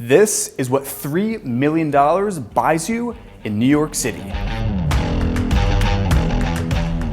This is what $3 million buys you in New York City.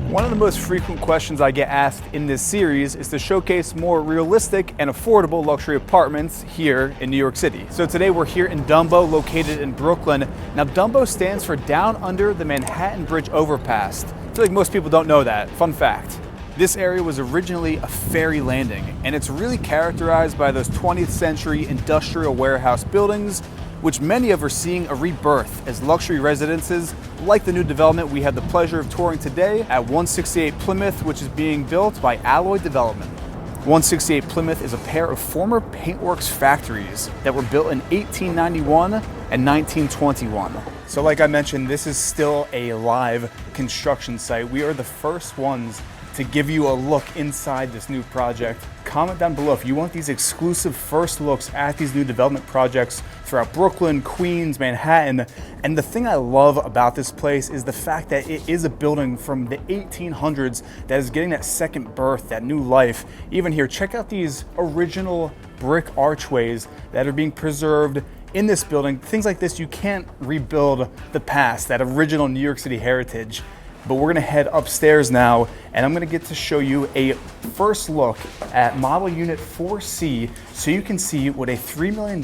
One of the most frequent questions I get asked in this series is to showcase more realistic and affordable luxury apartments here in New York City. So today we're here in Dumbo, located in Brooklyn. Now Dumbo stands for Down Under the Manhattan Bridge Overpass. I feel like most people don't know that. Fun fact. This area was originally a ferry landing, and it's really characterized by those 20th century industrial warehouse buildings, which many of are seeing a rebirth as luxury residences, like the new development we had the pleasure of touring today at 168 Plymouth, which is being built by Alloy Development. 168 Plymouth is a pair of former paintworks factories that were built in 1891 and 1921. So like I mentioned, this is still a live construction site. We are the first ones to give you a look inside this new project. Comment down below if you want these exclusive first looks at these new development projects throughout Brooklyn, Queens, Manhattan. And the thing I love about this place is the fact that it is a building from the 1800s that is getting that second birth, that new life. Even here, check out these original brick archways that are being preserved in this building. Things like this, you can't rebuild the past, that original New York City heritage. But we're gonna head upstairs now, and I'm gonna get to show you a first look at model unit 4C so you can see what a $3 million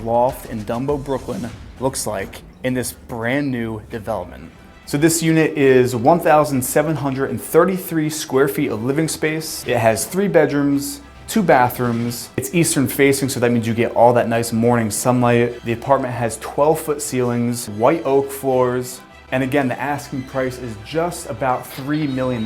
loft in Dumbo, Brooklyn looks like in this brand new development. So this unit is 1,733 square feet of living space. It has 3 bedrooms, 2 bathrooms. It's eastern facing, so that means you get all that nice morning sunlight. The apartment has 12-foot ceilings, white oak floors, and again, the asking price is just about $3 million.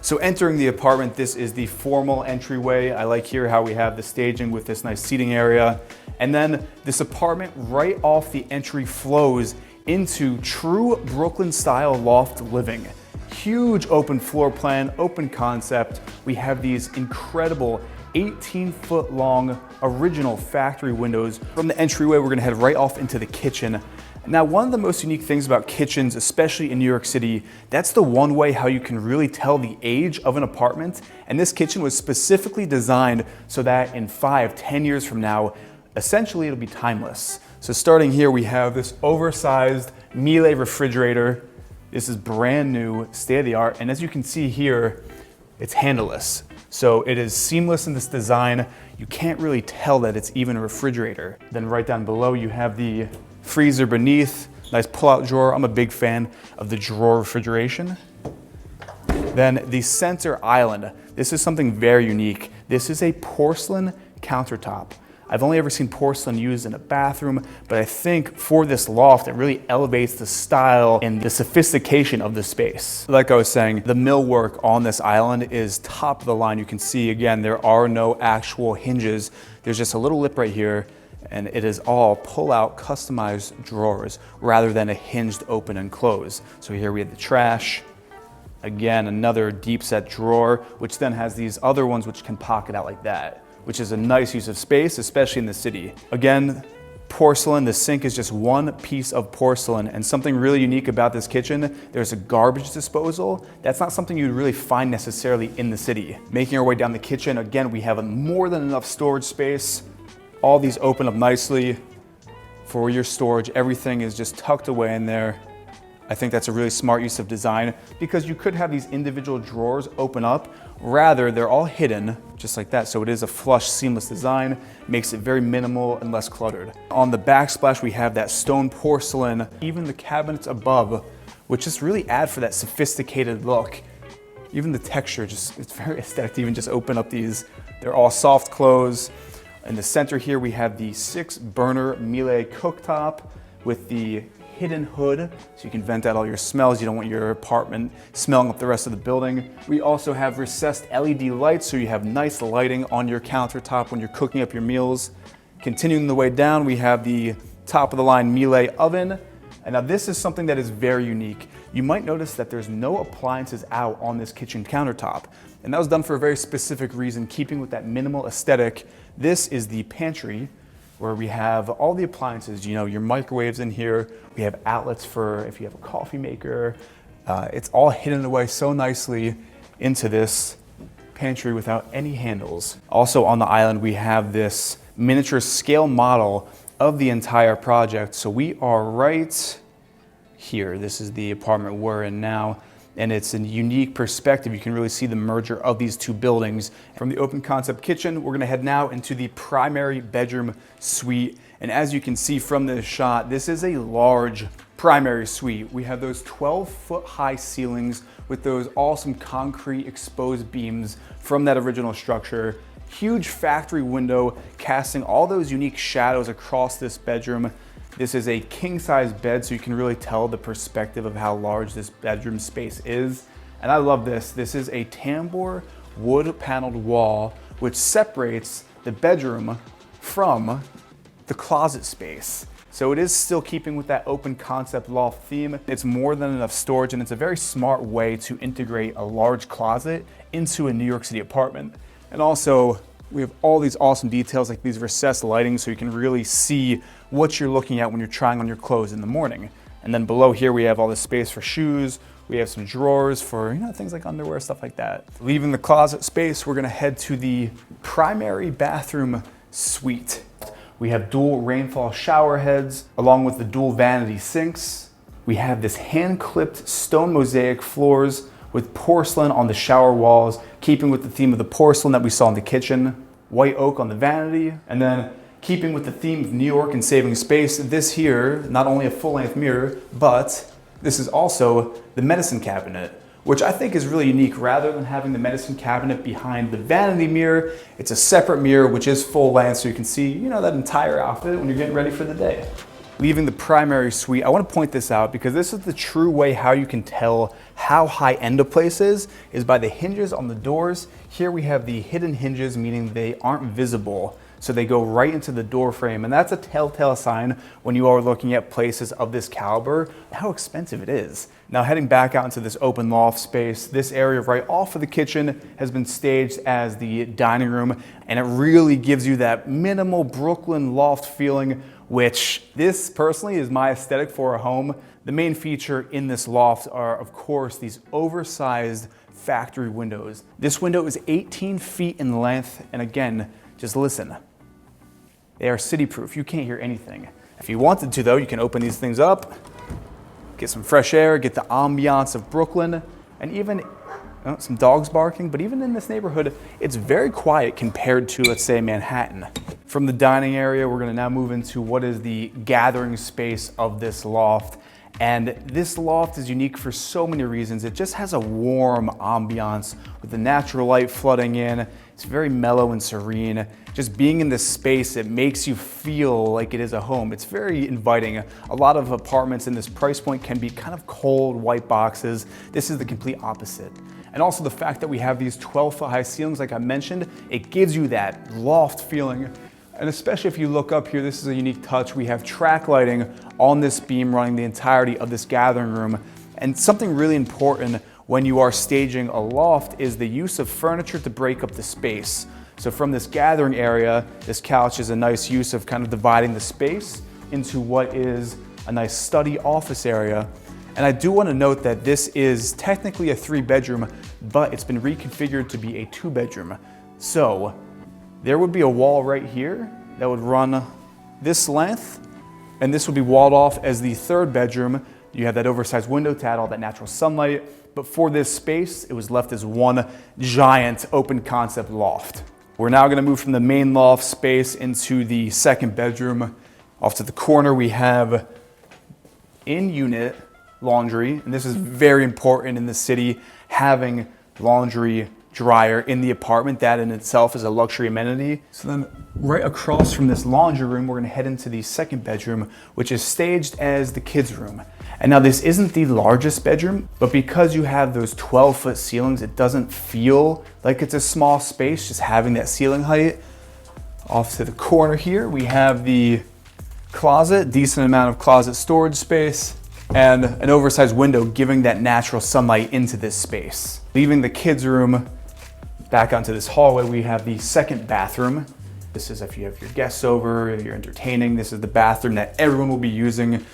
So entering the apartment, this is the formal entryway. I like here how we have the staging with this nice seating area. And then this apartment right off the entry flows into true Brooklyn style loft living. Huge open floor plan, open concept. We have these incredible 18-foot long original factory windows. From the entryway, we're gonna head right off into the kitchen. Now, one of the most unique things about kitchens, especially in New York City, that's the one way how you can really tell the age of an apartment. And this kitchen was specifically designed so that in 5-10 years from now, essentially it'll be timeless. So starting here, we have this oversized Miele refrigerator. This is brand new, state of the art. And as you can see here, it's handleless. So it is seamless in this design. You can't really tell that it's even a refrigerator. Then right down below, you have the freezer beneath, nice pull-out drawer. I'm a big fan of the drawer refrigeration. Then the center island. This is something very unique. This is a porcelain countertop. I've only ever seen porcelain used in a bathroom, but I think for this loft, it really elevates the style and the sophistication of the space. Like I was saying, the millwork on this island is top of the line. You can see, again, there are no actual hinges. There's just a little lip right here, and it is all pull-out customized drawers rather than a hinged open and close. So here we have the trash. Again, another deep set drawer, which then has these other ones which can pocket out like that, which is a nice use of space, especially in the city. Again, porcelain, the sink is just one piece of porcelain, and something really unique about this kitchen, there's a garbage disposal. That's not something you'd really find necessarily in the city. Making our way down the kitchen, again, we have more than enough storage space. All these open up nicely for your storage. Everything is just tucked away in there. I think that's a really smart use of design because you could have these individual drawers open up. Rather, they're all hidden just like that. So it is a flush, seamless design, makes it very minimal and less cluttered. On the backsplash, we have that stone porcelain, even the cabinets above, which just really add for that sophisticated look. Even the texture, it's very aesthetic to even just open up these. They're all soft close. In the center here, we have the 6-burner Miele cooktop with the hidden hood, so you can vent out all your smells. You don't want your apartment smelling up the rest of the building. We also have recessed LED lights, so you have nice lighting on your countertop when you're cooking up your meals. Continuing the way down, we have the top of the line Miele oven. And now this is something that is very unique. You might notice that there's no appliances out on this kitchen countertop. And that was done for a very specific reason, keeping with that minimal aesthetic. This is the pantry where we have all the appliances, you know, your microwaves in here. We have outlets for if you have a coffee maker. It's all hidden away so nicely into this pantry without any handles. Also on the island, we have this miniature scale model of the entire project. So we are right here. This is the apartment we're in now. And it's a unique perspective. You can really see the merger of these two buildings. From the open concept kitchen, we're gonna head now into the primary bedroom suite. And as you can see from this shot, this is a large primary suite. We have those 12-foot high ceilings with those awesome concrete exposed beams from that original structure. Huge factory window casting all those unique shadows across this bedroom. This is a king-size bed, so you can really tell the perspective of how large this bedroom space is. And I love this. This is a tambour wood-paneled wall, which separates the bedroom from the closet space. So it is still keeping with that open concept loft theme. It's more than enough storage, and it's a very smart way to integrate a large closet into a New York City apartment. And also, we have all these awesome details like these recessed lighting, so you can really see what you're looking at when you're trying on your clothes in the morning. And then below here, we have all this space for shoes. We have some drawers for, things like underwear, stuff like that. Leaving the closet space, we're gonna head to the primary bathroom suite. We have dual rainfall shower heads, along with the dual vanity sinks. We have this hand-clipped stone mosaic floors with porcelain on the shower walls, keeping with the theme of the porcelain that we saw in the kitchen. White oak on the vanity, and then keeping with the theme of New York and saving space, this here, not only a full-length mirror, but this is also the medicine cabinet, which I think is really unique. Rather than having the medicine cabinet behind the vanity mirror, it's a separate mirror, which is full-length, so you can see, that entire outfit when you're getting ready for the day. Leaving the primary suite, I want to point this out because this is the true way how you can tell how high-end a place is by the hinges on the doors. Here we have the hidden hinges, meaning they aren't visible, so they go right into the door frame, and that's a telltale sign when you are looking at places of this caliber, how expensive it is. Now heading back out into this open loft space, this area right off of the kitchen has been staged as the dining room, and it really gives you that minimal Brooklyn loft feeling, which this personally is my aesthetic for a home. The main feature in this loft are, of course, these oversized factory windows. This window is 18 feet in length, and again, just listen. They are city-proof. You can't hear anything. If you wanted to, though, you can open these things up, get some fresh air, get the ambiance of Brooklyn, and even some dogs barking, but even in this neighborhood, it's very quiet compared to, let's say, Manhattan. From the dining area, we're gonna now move into what is the gathering space of this loft. And this loft is unique for so many reasons. It just has a warm ambiance with the natural light flooding in. It's very mellow and serene. Just being in this space, it makes you feel like it is a home. It's very inviting. A lot of apartments in this price point can be kind of cold, white boxes. This is the complete opposite. And also the fact that we have these 12-foot high ceilings, like I mentioned, it gives you that loft feeling. And especially if you look up here, this is a unique touch. We have track lighting on this beam running the entirety of this gathering room. And something really important when you are staging a loft is the use of furniture to break up the space. So from this gathering area, this couch is a nice use of kind of dividing the space into what is a nice study office area. And I do want to note that this is technically a 3-bedroom, but it's been reconfigured to be a 2-bedroom. So there would be a wall right here that would run this length, and this would be walled off as the 3rd bedroom. You have that oversized window to add all that natural sunlight, but for this space, it was left as one giant open concept loft. We're now gonna move from the main loft space into the 2nd bedroom. Off to the corner, we have in-unit laundry, and this is very important in the city, having laundry dryer in the apartment. That in itself is a luxury amenity. So then right across from this laundry room, we're gonna head into the 2nd bedroom, which is staged as the kids' room. And now this isn't the largest bedroom, but because you have those 12-foot ceilings, it doesn't feel like it's a small space, just having that ceiling height. Off to the corner here, we have the closet, decent amount of closet storage space, and an oversized window giving that natural sunlight into this space. Leaving the kids' room, back onto this hallway, we have the 2nd bathroom. This is if you have your guests over, if you're entertaining, this is the bathroom that everyone will be using.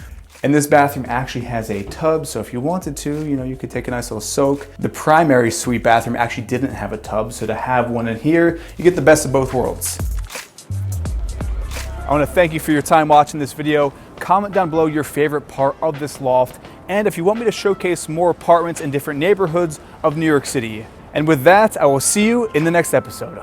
And this bathroom actually has a tub, so if you wanted to, you could take a nice little soak. The primary suite bathroom actually didn't have a tub, so to have one in here, you get the best of both worlds. I want to thank you for your time watching this video. Comment down below your favorite part of this loft, and if you want me to showcase more apartments in different neighborhoods of New York City. And with that, I will see you in the next episode.